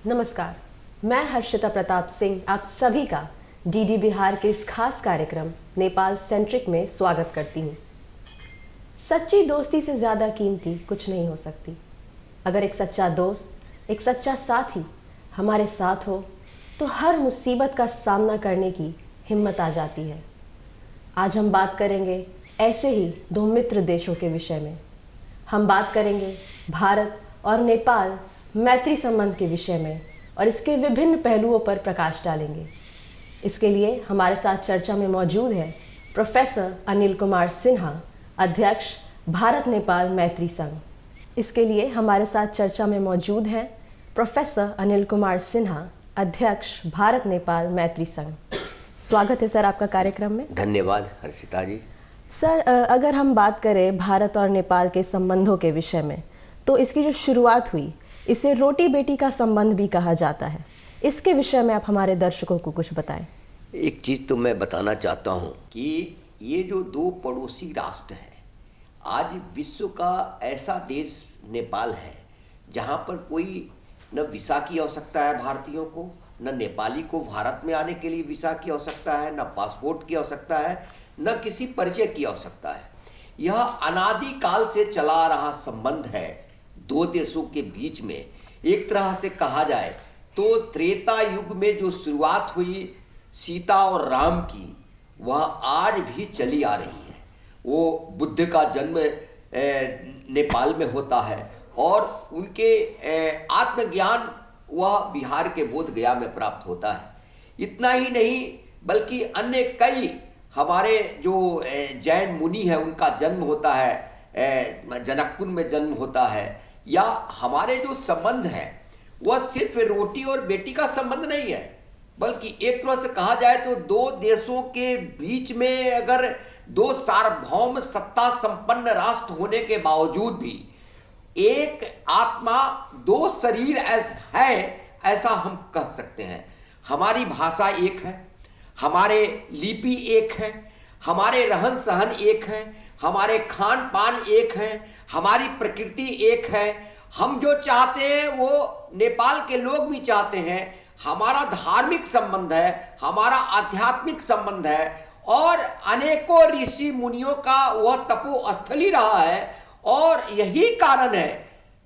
नमस्कार, मैं हर्षिता प्रताप सिंह आप सभी का डीडी बिहार के इस खास कार्यक्रम नेपाल सेंट्रिक में स्वागत करती हूँ। सच्ची दोस्ती से ज़्यादा कीमती कुछ नहीं हो सकती। अगर एक सच्चा दोस्त, एक सच्चा साथी हमारे साथ हो तो हर मुसीबत का सामना करने की हिम्मत आ जाती है। आज हम बात करेंगे ऐसे ही दो मित्र देशों के विषय में। हम बात करेंगे भारत और नेपाल मैत्री संबंध के विषय में और इसके विभिन्न पहलुओं पर प्रकाश डालेंगे। इसके लिए हमारे साथ चर्चा में मौजूद है प्रोफेसर अनिल कुमार सिन्हा, अध्यक्ष भारत नेपाल मैत्री संघ। इसके लिए हमारे साथ चर्चा में मौजूद हैं प्रोफेसर अनिल कुमार सिन्हा, अध्यक्ष भारत नेपाल मैत्री संघ। स्वागत है सर आपका कार्यक्रम में। धन्यवाद हर्षिता जी। सर, अगर हम बात करें भारत और नेपाल के संबंधों के विषय में, तो इसकी जो शुरुआत हुई इसे रोटी बेटी का संबंध भी कहा जाता है। इसके विषय में आप हमारे दर्शकों को कुछ बताएं। एक चीज़ तो मैं बताना चाहता हूँ कि ये जो दो पड़ोसी राष्ट्र हैं, आज विश्व का ऐसा देश नेपाल है जहाँ पर कोई न वीसा की आवश्यकता है भारतीयों को, न नेपाली को भारत में आने के लिए वीसा की आवश्यकता है, न पासपोर्ट की आवश्यकता है, न किसी परिचय की आवश्यकता है। यह अनादिकाल से चला आ रहा संबंध है दो देशों के बीच में। एक तरह से कहा जाए तो त्रेता युग में जो शुरुआत हुई सीता और राम की, वह आज भी चली आ रही है। वो बुद्ध का जन्म नेपाल में होता है और उनके आत्मज्ञान वह बिहार के बोध गया में प्राप्त होता है। इतना ही नहीं बल्कि अन्य कई हमारे जो जैन मुनि है उनका जन्म होता है, जनकपुर में जन्म होता है। या हमारे जो संबंध है वह सिर्फ रोटी और बेटी का संबंध नहीं है, बल्कि एक तरह से कहा जाए तो दो देशों के बीच में अगर दो सार्वभौम सत्ता संपन्न राष्ट्र होने के बावजूद भी एक आत्मा दो शरीर है, ऐसा हम कह सकते हैं। हमारी भाषा एक है, हमारे लिपि एक है, हमारे रहन सहन एक है, हमारे खान पान एक है, हमारी प्रकृति एक है। हम जो चाहते हैं वो नेपाल के लोग भी चाहते हैं। हमारा धार्मिक संबंध है, हमारा आध्यात्मिक संबंध है और अनेकों ऋषि मुनियों का वह तपोस्थली रहा है। और यही कारण है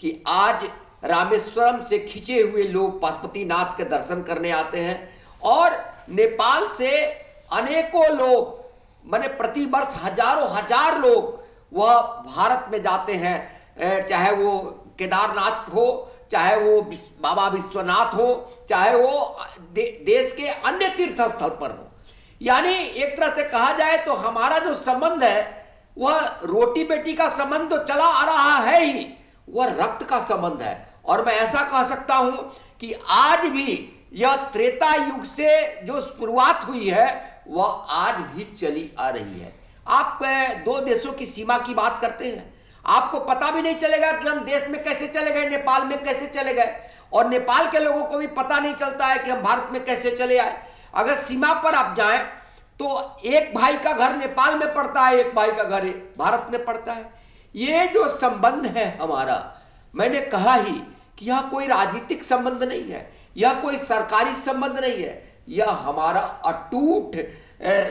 कि आज रामेश्वरम से खिंचे हुए लोग पशुपतिनाथ के दर्शन करने आते हैं और नेपाल से अनेकों लोग माने प्रतिवर्ष हजारों हजार लोग वह भारत में जाते हैं, चाहे वो केदारनाथ हो, चाहे वो बाबा विश्वनाथ हो, चाहे वो देश के अन्य तीर्थ स्थल पर हो। यानी एक तरह से कहा जाए तो हमारा जो संबंध है वह रोटी बेटी का संबंध तो चला आ रहा है ही, वह रक्त का संबंध है। और मैं ऐसा कह सकता हूं कि आज भी यह त्रेता युग से जो शुरुआत हुई है वह आज भी चली आ रही है। आप दो देशों की सीमा की बात करते हैं, आपको पता भी नहीं चलेगा कि हम देश में कैसे चले गए, नेपाल में कैसे चले गए, और नेपाल के लोगों को भी पता नहीं चलता है कि हम भारत में कैसे चले आए। अगर सीमा पर आप जाएं तो एक भाई का घर नेपाल में पड़ता है, एक भाई का घर भारत में पड़ता है। ये जो संबंध है हमारा, मैंने कहा ही कि यह कोई राजनीतिक संबंध नहीं है, यह कोई सरकारी संबंध नहीं है, यह हमारा अटूट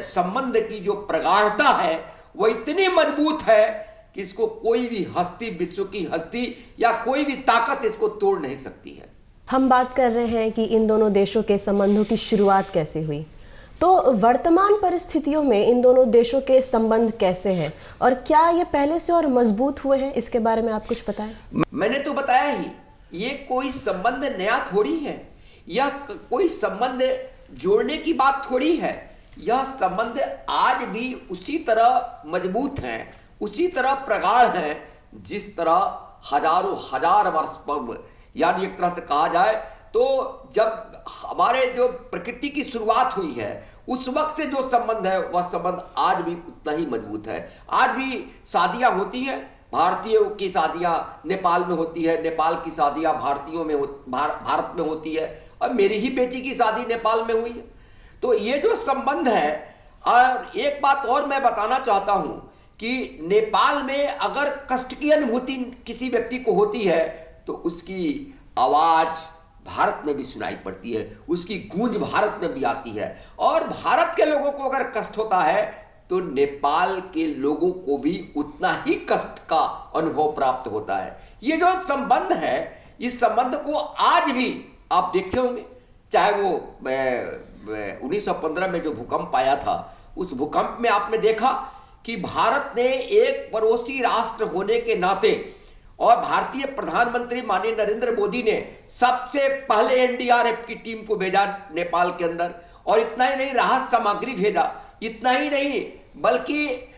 संबंध की जो प्रगाढ़ता है वह इतनी मजबूत है कि इसको कोई भी हस्ती, विश्व की हस्ती या कोई भी ताकत इसको तोड़ नहीं सकती है। हम बात कर रहे हैं कि इन दोनों देशों के संबंधों की शुरुआत कैसे हुई, तो वर्तमान परिस्थितियों में इन दोनों देशों के संबंध कैसे हैं और क्या ये पहले से और मजबूत हुए हैं, इसके बारे में आप कुछ बताएं। मैंने तो बताया ही, ये कोई संबंध नया थोड़ी है, यह कोई संबंध जोड़ने की बात थोड़ी है। यह संबंध आज भी उसी तरह मजबूत हैं, उसी तरह प्रगाढ़ हैं जिस तरह हजारों हजार वर्ष पूर्व, यानी एक तरह से कहा जाए तो जब हमारे जो प्रकृति की शुरुआत हुई है उस वक्त से जो संबंध है वह संबंध आज भी उतना ही मजबूत है। आज भी शादियां होती हैं, भारतीयों की शादियां नेपाल में होती है, नेपाल की शादियां भारतीयों में भारत में होती है, और मेरी ही बेटी की शादी नेपाल में हुई है। तो ये जो संबंध है, और एक बात और मैं बताना चाहता हूं कि नेपाल में अगर कष्ट की अनुभूति किसी व्यक्ति को होती है तो उसकी आवाज, भारत में भी सुनाई पड़ती है, उसकी गूंज भारत में भी आती है। और भारत के लोगों को अगर कष्ट होता है तो नेपाल के लोगों को भी उतना ही कष्ट का अनुभव प्राप्त होता है। ये जो संबंध है, इस संबंध को आज भी आप देखते होंगे, चाहे वो 1915 में जो भूकंप आया था, उस भूकंप में आपने देखा कि भारत ने एक पड़ोसी राष्ट्र होने के नाते और भारतीय प्रधानमंत्री माननीय नरेंद्र मोदी ने सबसे पहले एनडीआरएफ की टीम को भेजा नेपाल के अंदर। और इतना ही नहीं, राहत सामग्री भेजा। इतना ही नहीं, बल्कि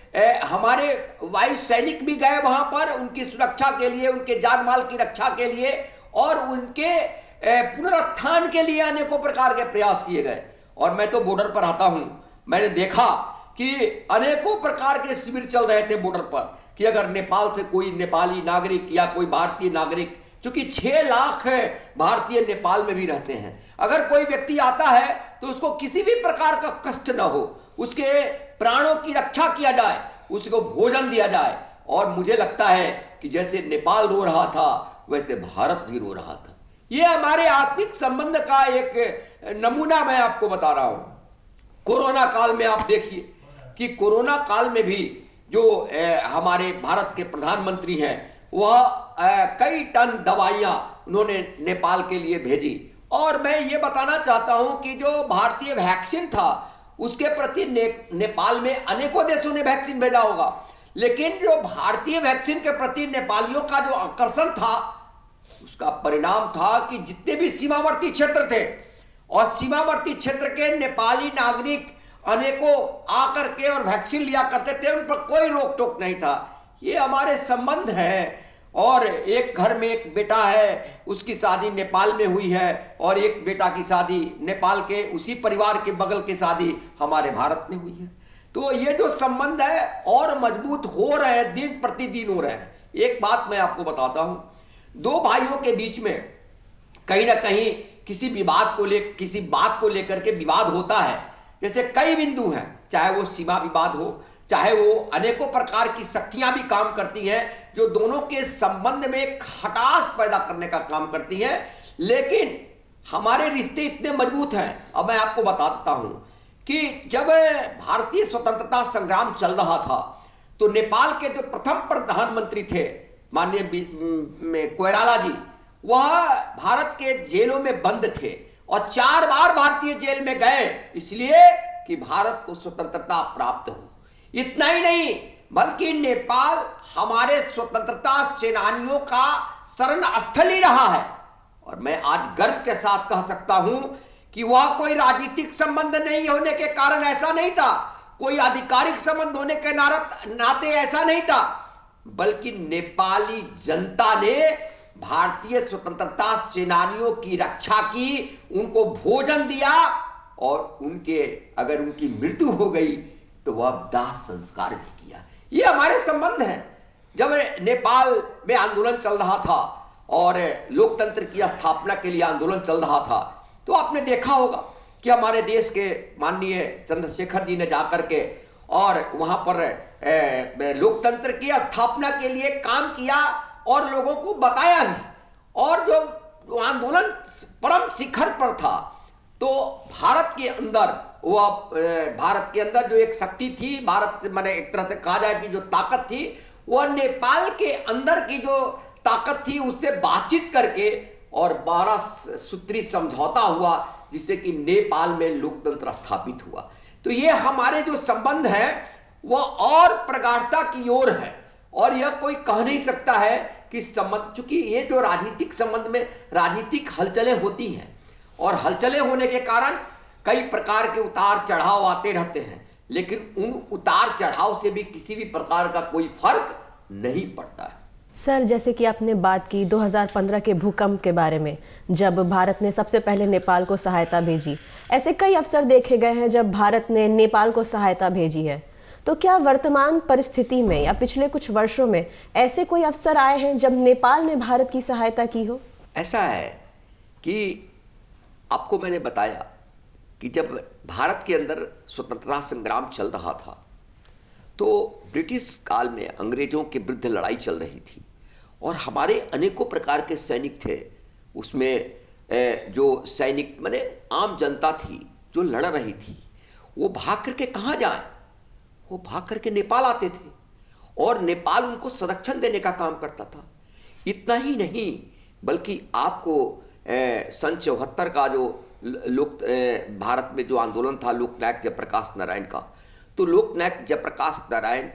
हमारे वायु सैनिक भी गए वहां पर उनकी सुरक्षा के लिए, उनके जान माल की रक्षा के लिए और उनके पुनरुत्थान के लिए अनेकों प्रकार के प्रयास किए गए। और मैं तो बॉर्डर पर आता हूं, मैंने देखा कि अनेकों प्रकार के शिविर चल रहे थे बॉर्डर पर कि अगर नेपाल से कोई नेपाली नागरिक या कोई भारतीय नागरिक, क्योंकि 6 लाख भारतीय नेपाल में भी रहते हैं, अगर कोई व्यक्ति आता है तो उसको किसी भी प्रकार का कष्ट न हो, उसके प्राणों की रक्षा किया जाए, उसको भोजन दिया जाए। और मुझे लगता है कि जैसे नेपाल रो रहा था वैसे भारत भी रो रहा था। ये हमारे आत्मिक संबंध का एक नमूना मैं आपको बता रहा हूं। कोरोना काल में आप देखिए कि कोरोना काल में भी जो हमारे भारत के प्रधानमंत्री हैं, वह कई टन दवाइयां उन्होंने नेपाल के लिए भेजी। और मैं ये बताना चाहता हूं कि जो भारतीय वैक्सीन था उसके प्रति नेपाल में अनेकों देशों ने वैक्सीन भेजा होगा, लेकिन जो भारतीय वैक्सीन के प्रति नेपालियों का जो आकर्षण था, उसका परिणाम था कि जितने भी सीमावर्ती क्षेत्र थे और सीमावर्ती क्षेत्र के नेपाली नागरिक अनेकों आकर के और वैक्सीन लिया करते थे, उन पर कोई रोक टोक नहीं था। ये हमारे संबंध हैं। और एक घर में एक बेटा है, उसकी शादी नेपाल में हुई है, और एक बेटा की शादी नेपाल के उसी परिवार के बगल की शादी हमारे भारत में हुई है। तो ये जो संबंध है और मजबूत हो रहे हैं, दिन प्रतिदिन हो रहे हैं। एक बात मैं आपको बताता हूं, 2 भाइयों के बीच में कहीं ना कहीं किसी बात को लेकर के विवाद होता है। जैसे कई बिंदु हैं, चाहे वो सीमा विवाद हो, चाहे वो अनेकों प्रकार की शक्तियां भी काम करती हैं जो दोनों के संबंध में खटास पैदा करने का काम करती हैं, लेकिन हमारे रिश्ते इतने मजबूत हैं। अब मैं आपको बता देता हूं कि जब भारतीय स्वतंत्रता संग्राम चल रहा था तो नेपाल के जो प्रथम प्रधानमंत्री थे माननीय कोइराला जी, वह भारत के जेलों में बंद थे और 4 बार भारतीय जेल में गए, इसलिए कि भारत को स्वतंत्रता प्राप्त हो। इतना ही नहीं, बल्कि नेपाल हमारे स्वतंत्रता सेनानियों का शरण स्थल ही रहा है। और मैं आज गर्व के साथ कह सकता हूं कि वह कोई राजनीतिक संबंध नहीं होने के कारण ऐसा नहीं था, कोई आधिकारिक संबंध होने के नाते ऐसा नहीं था, बल्कि नेपाली जनता ने भारतीय स्वतंत्रता सेनानियों की रक्षा की, उनको भोजन दिया और अगर उनकी मृत्यु हो गई तो वह दाह संस्कार भी किया। ये हमारे संबंध हैं। जब नेपाल में आंदोलन चल रहा था और लोकतंत्र की स्थापना के लिए आंदोलन चल रहा था, तो आपने देखा होगा कि हमारे देश के माननीय चंद्रशेखर जी ने जाकर के और वहां पर लोकतंत्र की स्थापना के लिए काम किया और लोगों को बताया भी। और जो आंदोलन परम शिखर पर था, तो भारत के अंदर जो एक शक्ति थी, भारत माने एक तरह से कहा जाए कि जो ताकत थी, वह नेपाल के अंदर की जो ताकत थी उससे बातचीत करके और 12 सूत्री समझौता हुआ, जिससे कि नेपाल में लोकतंत्र स्थापित हुआ। तो ये हमारे जो संबंध है वह और प्रगाढ़ता की ओर है। और यह कोई कह नहीं सकता है कि संबंध, चूंकि ये जो राजनीतिक संबंध में राजनीतिक हलचलें होती हैं और हलचलें होने के कारण कई प्रकार के उतार चढ़ाव आते रहते हैं, लेकिन उन उतार चढ़ाव से भी किसी भी प्रकार का कोई फर्क नहीं पड़ता है। सर, जैसे कि आपने बात की 2015 के भूकंप के बारे में, जब भारत ने सबसे पहले नेपाल को सहायता भेजी, ऐसे कई अवसर देखे गए हैं जब भारत ने नेपाल को सहायता भेजी है। तो क्या वर्तमान परिस्थिति में या पिछले कुछ वर्षों में ऐसे कोई अवसर आए हैं जब नेपाल ने भारत की सहायता की हो? ऐसा है कि आपको मैंने बताया कि जब भारत के अंदर स्वतंत्रता संग्राम चल रहा था तो ब्रिटिश काल में अंग्रेजों के विरुद्ध लड़ाई चल रही थी और हमारे अनेकों प्रकार के सैनिक थे। उसमें जो सैनिक माने आम जनता थी जो लड़ रही थी, वो भाग करके कहाँ जाए? वो भाग करके नेपाल आते थे और नेपाल उनको संरक्षण देने का काम करता था। इतना ही नहीं बल्कि आपको सन 74 का जो लोक भारत में जो आंदोलन था लोकनायक जयप्रकाश नारायण का, तो लोकनायक जयप्रकाश नारायण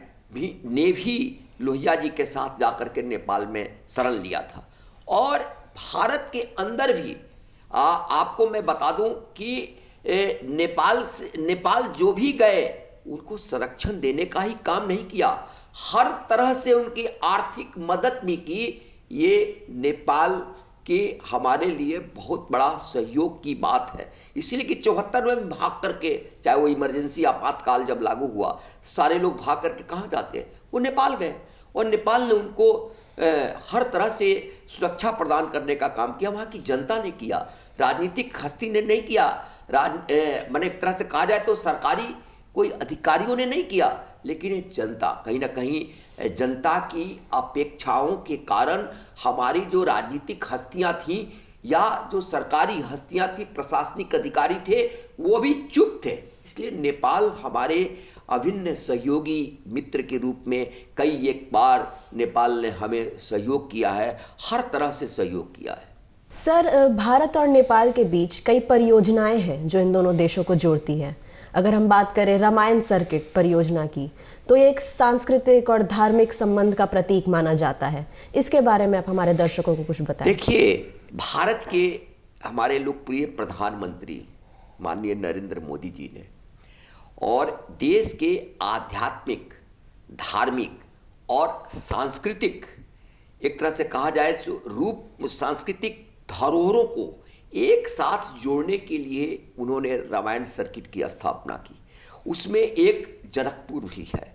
ने भी लोहिया जी के साथ जाकर के नेपाल में शरण लिया था। और भारत के अंदर भी आपको मैं बता दूं कि नेपाल जो भी गए उनको संरक्षण देने का ही काम नहीं किया, हर तरह से उनकी आर्थिक मदद भी की। ये नेपाल के हमारे लिए बहुत बड़ा सहयोग की बात है। इसलिए कि 74 में भाग करके, चाहे वो इमरजेंसी आपातकाल जब लागू हुआ, सारे लोग भाग करके कहाँ जाते हैं? वो नेपाल गए और नेपाल ने उनको हर तरह से सुरक्षा प्रदान करने का काम किया। वहाँ की जनता ने किया, राजनीतिक हस्ती ने नहीं किया। मैंने एक तरह से कहा जाए तो सरकारी कोई अधिकारियों ने नहीं किया, लेकिन ये जनता, कहीं ना कहीं जनता की अपेक्षाओं के कारण हमारी जो राजनीतिक हस्तियां थीं या जो सरकारी हस्तियां थी, प्रशासनिक अधिकारी थे, वो भी चुप थे। इसलिए नेपाल हमारे अभिन्न सहयोगी मित्र के रूप में कई एक बार नेपाल ने हमें सहयोग किया है, हर तरह से सहयोग किया है। सर, भारत और नेपाल के बीच कई परियोजनाएं हैं जो इन दोनों देशों को जोड़ती हैं। अगर हम बात करें रामायण सर्किट परियोजना की, तो ये एक सांस्कृतिक और धार्मिक संबंध का प्रतीक माना जाता है। इसके बारे में आप हमारे दर्शकों को कुछ बताएं। देखिए, भारत के हमारे लोकप्रिय प्रधानमंत्री माननीय नरेंद्र मोदी जी ने और देश के आध्यात्मिक, धार्मिक और सांस्कृतिक, एक तरह से कहा जाए तो रूप सांस्कृतिक धरोहरों को एक साथ जोड़ने के लिए उन्होंने रामायण सर्किट की स्थापना की। उसमें एक जनकपुर भी है।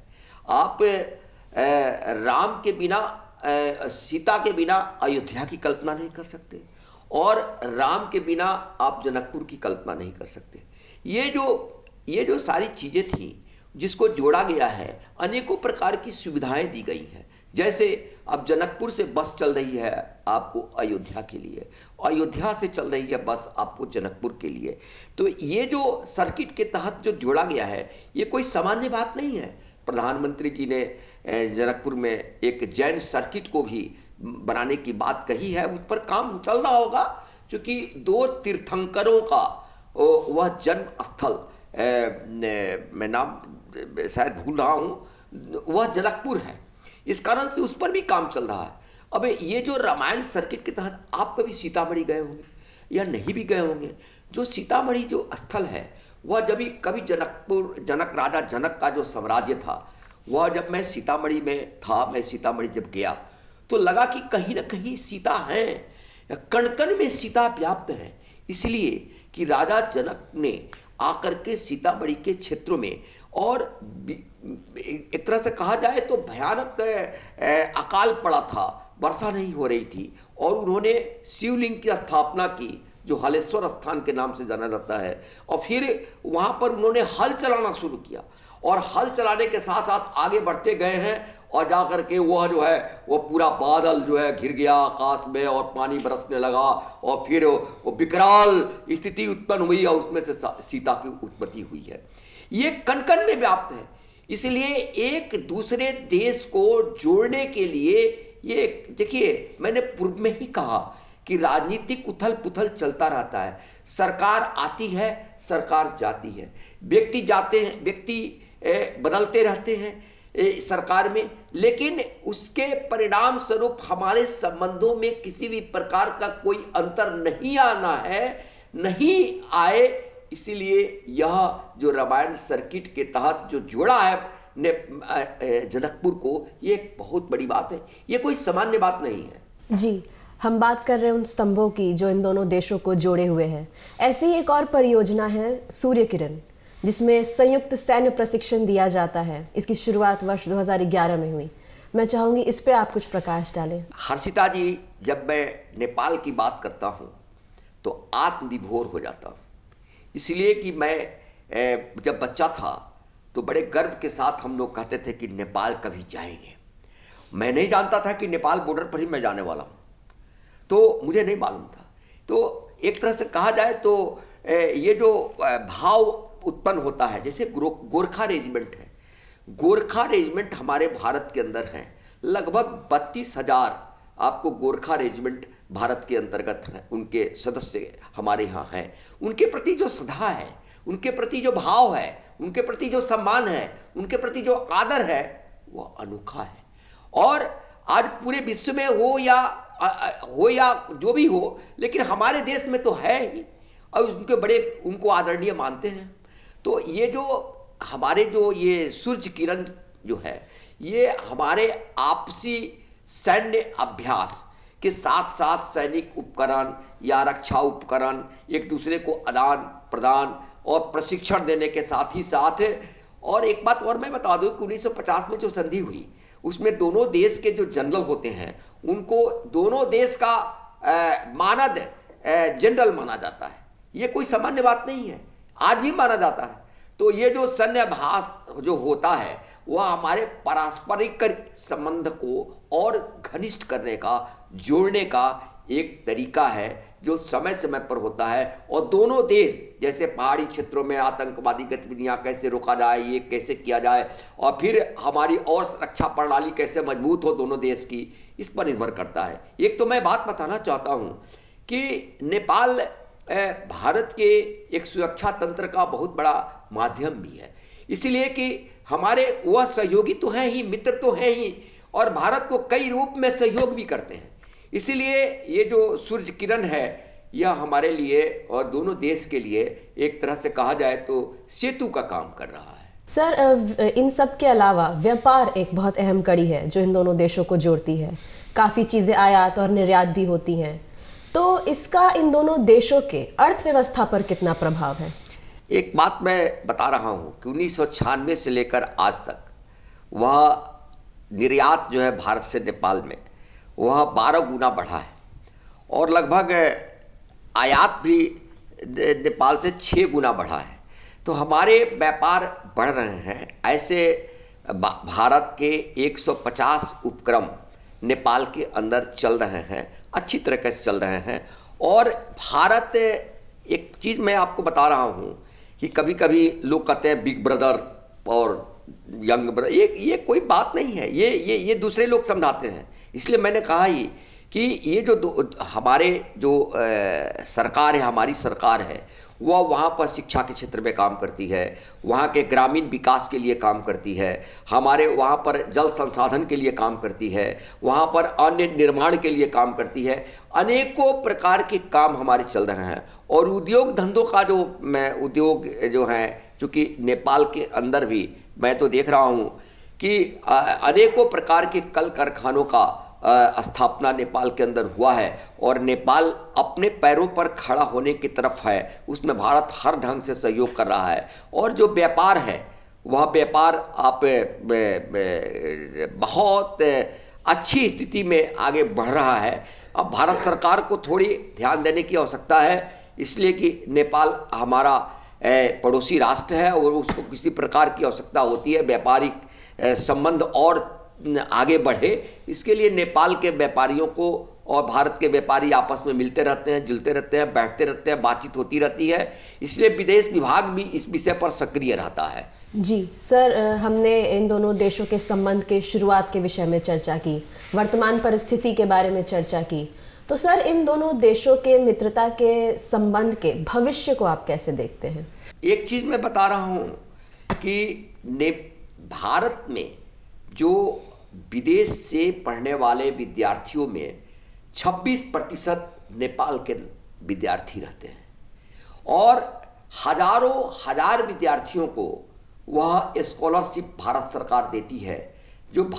आप राम के बिना, सीता के बिना अयोध्या की कल्पना नहीं कर सकते और राम के बिना आप जनकपुर की कल्पना नहीं कर सकते। ये जो सारी चीज़ें थी जिसको जोड़ा गया है, अनेकों प्रकार की सुविधाएं दी गई हैं। जैसे अब जनकपुर से बस चल रही है आपको अयोध्या के लिए, अयोध्या से चल रही है बस आपको जनकपुर के लिए। तो ये जो सर्किट के तहत जो जोड़ा गया है, ये कोई सामान्य बात नहीं है। प्रधानमंत्री जी ने जनकपुर में एक जैन सर्किट को भी बनाने की बात कही है, उस पर काम चल रहा होगा, क्योंकि दो तीर्थंकरों का वह जन्म स्थल, मैं नाम शायद भूल रहा हूँ, वह जनकपुर है। इस कारण से उस पर भी काम चल रहा है। अब ये जो रामायण सर्किट के तहत आप कभी सीतामढ़ी गए होंगे या नहीं भी गए होंगे, जो सीतामढ़ी जो स्थल है, वह जब कभी जनक राजा जनक का जो साम्राज्य था, वह जब मैं सीतामढ़ी में था, मैं सीतामढ़ी जब गया तो लगा कि कहीं ना कहीं सीता हैं, कण कण में सीता व्याप्त है। इसलिए कि राजा जनक ने आकर के सीतामढ़ी के क्षेत्रों में, और एक तरह से कहा जाए तो भयानक अकाल पड़ा था, वर्षा नहीं हो रही थी, और उन्होंने शिवलिंग की स्थापना की जो हलेश्वर स्थान के नाम से जाना जाता है। और फिर वहाँ पर उन्होंने हल चलाना शुरू किया और हल चलाने के साथ साथ आगे बढ़ते गए हैं, और जा कर के वह जो है वो पूरा बादल जो है घिर गया आकाश में और पानी बरसने लगा, और फिर वो विकराल स्थिति उत्पन्न हुई और उसमें से सीता की उत्पत्ति हुई है। ये कण कण में व्याप्त है। इसलिए एक दूसरे देश को जोड़ने के लिए ये देखिए, मैंने पूर्व में ही कहा कि राजनीतिक उथल पुथल चलता रहता है। सरकार आती है, सरकार जाती है, व्यक्ति जाते हैं, व्यक्ति बदलते रहते हैं सरकार में, लेकिन उसके परिणाम स्वरूप हमारे संबंधों में किसी भी प्रकार का कोई अंतर नहीं आना है, नहीं आए। इसीलिए यह जो रामायण सर्किट के तहत जो जोड़ा है जनकपुर को, ये एक बहुत बड़ी बात है, ये कोई सामान्य बात नहीं है। जी, हम बात कर रहे हैं उन स्तंभों की जो इन दोनों देशों को जोड़े हुए हैं। ऐसी ही एक और परियोजना है सूर्य किरण, जिसमें संयुक्त सैन्य प्रशिक्षण दिया जाता है। इसकी शुरुआत वर्ष 2011 में हुई। मैं चाहूँगी इस पे आप कुछ प्रकाश डालें। हर्षिता जी, जब मैं नेपाल की बात करता हूँ तो आत्मविभोर हो जाता हूँ, इसलिए कि मैं जब बच्चा था तो बड़े गर्व के साथ हम लोग कहते थे कि नेपाल कभी जाएंगे। मैं नहीं जानता था कि नेपाल बॉर्डर पर ही मैं जाने वाला हूँ, तो मुझे नहीं मालूम था। तो एक तरह से कहा जाए तो ये जो भाव उत्पन्न होता है, जैसे गोरखा रेजिमेंट है, गोरखा रेजिमेंट हमारे भारत के अंदर हैं, लगभग 32,000 आपको गोरखा रेजिमेंट भारत के अंतर्गत हैं, उनके सदस्य हमारे यहाँ हैं। उनके प्रति जो श्रद्धा है, उनके प्रति जो भाव है, उनके प्रति जो सम्मान है, उनके प्रति जो आदर है, वह अनोखा है। और आज पूरे विश्व में हो या जो भी हो, लेकिन हमारे देश में तो है ही, और उनको आदरणीय मानते हैं। तो ये जो हमारे जो ये सूर्य किरण जो है, ये हमारे आपसी सैन्य अभ्यास के साथ साथ सैनिक उपकरण या रक्षा उपकरण, एक दूसरे को आदान प्रदान और प्रशिक्षण देने के साथ ही साथ, और एक बात और मैं बता दूं कि 1950 में जो संधि हुई, उसमें दोनों देश के जो जनरल होते हैं, उनको दोनों देश का मानद जनरल माना जाता है। ये कोई सामान्य बात नहीं है, आज भी माना जाता है। तो ये जो सैन्य अभ्यास जो होता है, वह हमारे पारस्परिक संबंध को और घनिष्ठ करने का, जोड़ने का एक तरीका है, जो समय समय पर होता है। और दोनों देश, जैसे पहाड़ी क्षेत्रों में आतंकवादी गतिविधियां कैसे रोका जाए, ये कैसे किया जाए, और फिर हमारी और रक्षा प्रणाली कैसे मजबूत हो दोनों देश की, इस पर निर्भर करता है। एक तो मैं बात बताना चाहता हूँ कि नेपाल भारत के एक सुरक्षा तंत्र का बहुत बड़ा माध्यम भी है, इसीलिए कि हमारे वह सहयोगी तो हैं ही, मित्र तो हैं ही, और भारत को कई रूप में सहयोग भी करते हैं। इसीलिए ये जो सूर्य किरण है, यह हमारे लिए और दोनों देश के लिए एक तरह से कहा जाए तो सेतु का काम कर रहा है। सर, इन सब के अलावा व्यापार एक बहुत अहम कड़ी है जो इन दोनों देशों को जोड़ती है। काफ़ी चीज़ें आयात और निर्यात भी होती हैं, तो इसका इन दोनों देशों के अर्थव्यवस्था पर कितना प्रभाव है? एक बात मैं बता रहा हूँ कि 1996 से लेकर आज तक वह निर्यात जो है भारत से नेपाल में, वह 12 गुना बढ़ा है, और लगभग आयात भी नेपाल से 6 गुना बढ़ा है। तो हमारे व्यापार बढ़ रहे हैं। ऐसे भारत के 150 उपक्रम नेपाल के अंदर चल रहे हैं, अच्छी तरीके से चल रहे हैं। और भारत, एक चीज़ मैं आपको बता रहा हूँ कि कभी कभी लोग कहते हैं बिग ब्रदर और यंग ब्रदर, ये कोई बात नहीं है, ये दूसरे लोग समझाते हैं। इसलिए मैंने कहा ही कि ये जो हमारे जो सरकार है, हमारी सरकार है, वह वहाँ पर शिक्षा के क्षेत्र में काम करती है, वहाँ के ग्रामीण विकास के लिए काम करती है, हमारे वहाँ पर जल संसाधन के लिए काम करती है, वहाँ पर अन्य निर्माण के लिए काम करती है। अनेकों प्रकार के काम हमारे चल रहे हैं। और उद्योग धंधों का उद्योग जो है, चूँकि नेपाल के अंदर भी मैं तो देख रहा हूँ कि अनेकों प्रकार के कल कारखानों का स्थापना नेपाल के अंदर हुआ है, और नेपाल अपने पैरों पर खड़ा होने की तरफ है। उसमें भारत हर ढंग से सहयोग कर रहा है। और जो व्यापार है, वह व्यापार आप बहुत अच्छी स्थिति में आगे बढ़ रहा है। अब भारत सरकार को थोड़ी ध्यान देने की आवश्यकता है, इसलिए कि नेपाल हमारा पड़ोसी राष्ट्र है और उसको किसी प्रकार की आवश्यकता होती है व्यापारिक संबंध और आगे बढ़े। इसके लिए नेपाल के व्यापारियों को और भारत के व्यापारी आपस में मिलते रहते हैं, जुलते रहते हैं, बैठते रहते हैं, बातचीत होती रहती है। इसलिए विदेश विभाग भी इस विषय पर सक्रिय रहता है। जी सर, हमने इन दोनों देशों के संबंध के शुरुआत के विषय में चर्चा की, वर्तमान परिस्थिति के बारे में चर्चा की। तो सर, इन दोनों देशों के मित्रता के संबंध के भविष्य को आप कैसे देखते हैं? एक चीज़ मैं बता रहा हूँ कि भारत में जो विदेश से पढ़ने वाले विद्यार्थियों में 26% नेपाल के विद्यार्थी रहते हैं, और हजार विद्यार्थियों को वह स्कॉलरशिप भारत सरकार देती है, जो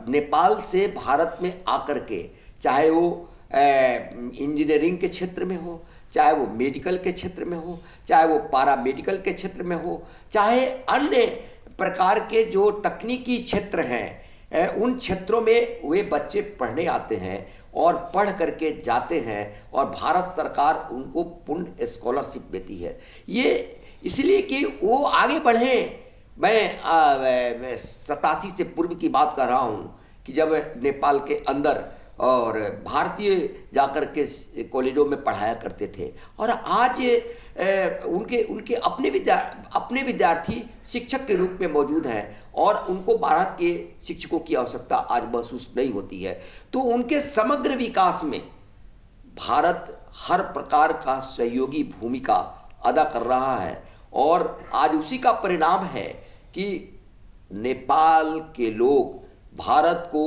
नेपाल से भारत में आकर के, चाहे वो इंजीनियरिंग के क्षेत्र में हो, चाहे वो मेडिकल के क्षेत्र में हो, चाहे वो पारा मेडिकल के क्षेत्र में हो, चाहे अन्य प्रकार के जो तकनीकी क्षेत्र हैं, उन क्षेत्रों में वे बच्चे पढ़ने आते हैं और पढ़ करके जाते हैं, और भारत सरकार उनको पूर्ण स्कॉलरशिप देती है। ये इसलिए कि वो आगे बढ़ें। मैं 87 से पूर्व की बात कर रहा हूँ कि जब नेपाल के अंदर और भारतीय जाकर के कॉलेजों में पढ़ाया करते थे। और आज उनके अपने विद्यार्थी शिक्षक के रूप में मौजूद हैं और उनको भारत के शिक्षकों की आवश्यकता आज महसूस नहीं होती है। तो उनके समग्र विकास में भारत हर प्रकार का सहयोगी भूमिका अदा कर रहा है और आज उसी का परिणाम है कि नेपाल के लोग भारत को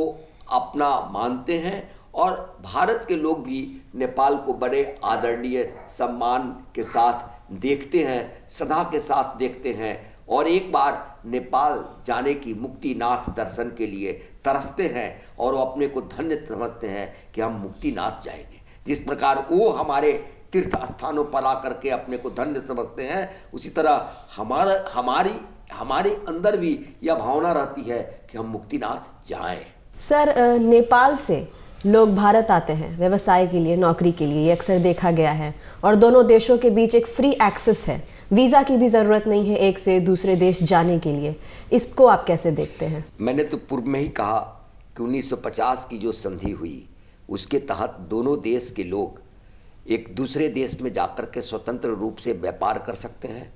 अपना मानते हैं और भारत के लोग भी नेपाल को बड़े आदरणीय सम्मान के साथ देखते हैं, श्रद्धा के साथ देखते हैं और एक बार नेपाल जाने की मुक्तिनाथ दर्शन के लिए तरसते हैं और वो अपने को धन्य समझते हैं कि हम मुक्तिनाथ जाएंगे। जिस प्रकार वो हमारे तीर्थ स्थानों पर आकर के अपने को धन्य समझते हैं, उसी तरह हमारे अंदर भी यह भावना रहती है कि हम मुक्तिनाथ जाएं। सर, नेपाल से लोग भारत आते हैं व्यवसाय के लिए, नौकरी के लिए, ये अक्सर देखा गया है और दोनों देशों के बीच एक फ्री एक्सेस है, वीज़ा की भी ज़रूरत नहीं है एक से दूसरे देश जाने के लिए। इसको आप कैसे देखते हैं? मैंने तो पूर्व में ही कहा कि 1950 की जो संधि हुई उसके तहत दोनों देश के लोग एक दूसरे देश में जाकर के स्वतंत्र रूप से व्यापार कर सकते हैं,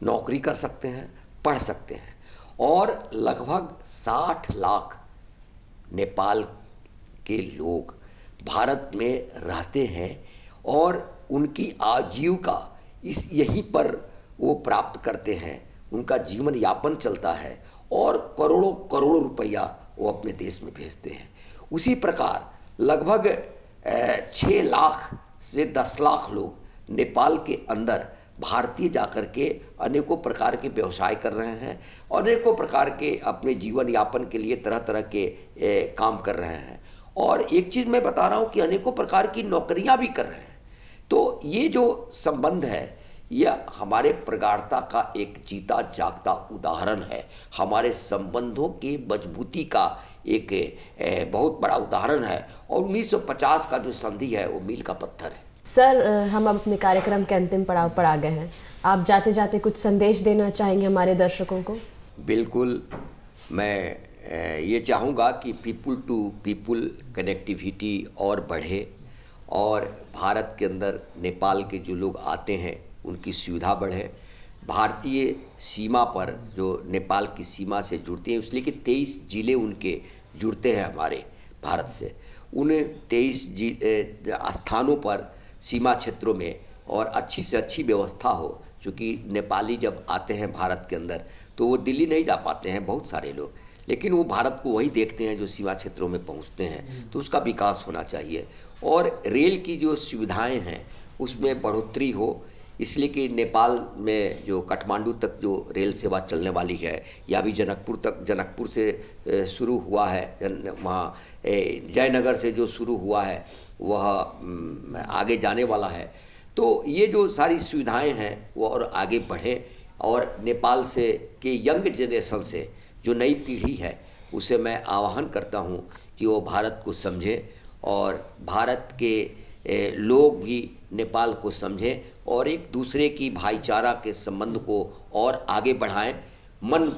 नौकरी कर सकते हैं, पढ़ सकते हैं और लगभग 60 लाख नेपाल के लोग भारत में रहते हैं और उनकी आजीविका यहीं पर वो प्राप्त करते हैं, उनका जीवन यापन चलता है और करोड़ों करोड़ों रुपया वो अपने देश में भेजते हैं। उसी प्रकार लगभग 6 लाख से 10 लाख लोग नेपाल के अंदर भारतीय जाकर के अनेकों प्रकार के व्यवसाय कर रहे हैं और अनेकों प्रकार के अपने जीवन यापन के लिए तरह तरह के काम कर रहे हैं। और एक चीज़ मैं बता रहा हूँ कि अनेकों प्रकार की नौकरियाँ भी कर रहे हैं। तो ये जो संबंध है यह हमारे प्रगाढ़ता का एक जीता जागता उदाहरण है, हमारे संबंधों की मजबूती का एक बहुत बड़ा उदाहरण है और 1950 का जो संधि है वो मील का पत्थर है। सर, हम अपने कार्यक्रम के अंतिम पड़ाव पर आ गए हैं। आप जाते जाते कुछ संदेश देना चाहेंगे हमारे दर्शकों को? बिल्कुल, मैं ये चाहूँगा कि पीपुल टू पीपुल कनेक्टिविटी और बढ़े और भारत के अंदर नेपाल के जो लोग आते हैं उनकी सुविधा बढ़े। भारतीय सीमा पर जो नेपाल की सीमा से जुड़ते हैं, इसलिए कि 23 जिले उनके जुड़ते हैं हमारे भारत से, उन 23 स्थानों पर सीमा क्षेत्रों में और अच्छी से अच्छी व्यवस्था हो। क्योंकि नेपाली जब आते हैं भारत के अंदर तो वो दिल्ली नहीं जा पाते हैं बहुत सारे लोग, लेकिन वो भारत को वही देखते हैं जो सीमा क्षेत्रों में पहुंचते हैं। तो उसका विकास होना चाहिए और रेल की जो सुविधाएं हैं उसमें बढ़ोतरी हो, इसलिए कि नेपाल में जो काठमांडू तक जो रेल सेवा चलने वाली है या भी जनकपुर से शुरू हुआ है, वहाँ जयनगर से जो शुरू हुआ है वह आगे जाने वाला है। तो ये जो सारी सुविधाएं हैं वो और आगे बढ़ें और नेपाल से के यंग जनरेशन से जो नई पीढ़ी है उसे मैं आह्वान करता हूँ कि वो भारत को समझें और भारत के लोग भी नेपाल को समझें और एक दूसरे की भाईचारा के संबंध को और आगे बढ़ाएं। मन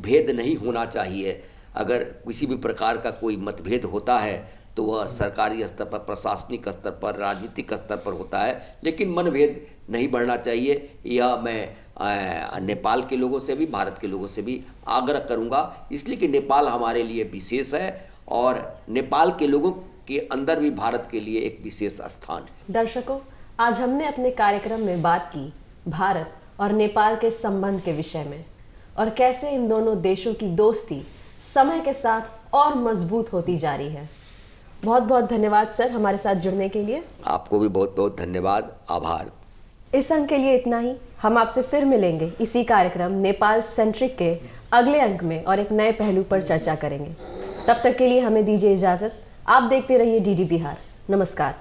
भेद नहीं होना चाहिए। अगर किसी भी प्रकार का कोई मतभेद होता है तो वह सरकारी स्तर पर, प्रशासनिक स्तर पर, राजनीतिक स्तर पर होता है, लेकिन मनभेद नहीं बढ़ना चाहिए। यह मैं नेपाल के लोगों से भी, भारत के लोगों से भी आग्रह करूंगा, इसलिए कि नेपाल हमारे लिए विशेष है और नेपाल के लोगों के अंदर भी भारत के लिए एक विशेष स्थान है। दर्शकों, आज हमने अपने कार्यक्रम में बात की भारत और नेपाल के संबंध के विषय में और कैसे इन दोनों देशों की दोस्ती समय के साथ और मजबूत होती जा रही है। बहुत बहुत धन्यवाद सर हमारे साथ जुड़ने के लिए। आपको भी बहुत बहुत धन्यवाद, आभार। इस अंक के लिए इतना ही। हम आपसे फिर मिलेंगे इसी कार्यक्रम नेपाल सेंट्रिक के अगले अंक में और एक नए पहलू पर चर्चा करेंगे। तब तक के लिए हमें दीजिए इजाजत। आप देखते रहिए डीडी बिहार। नमस्कार।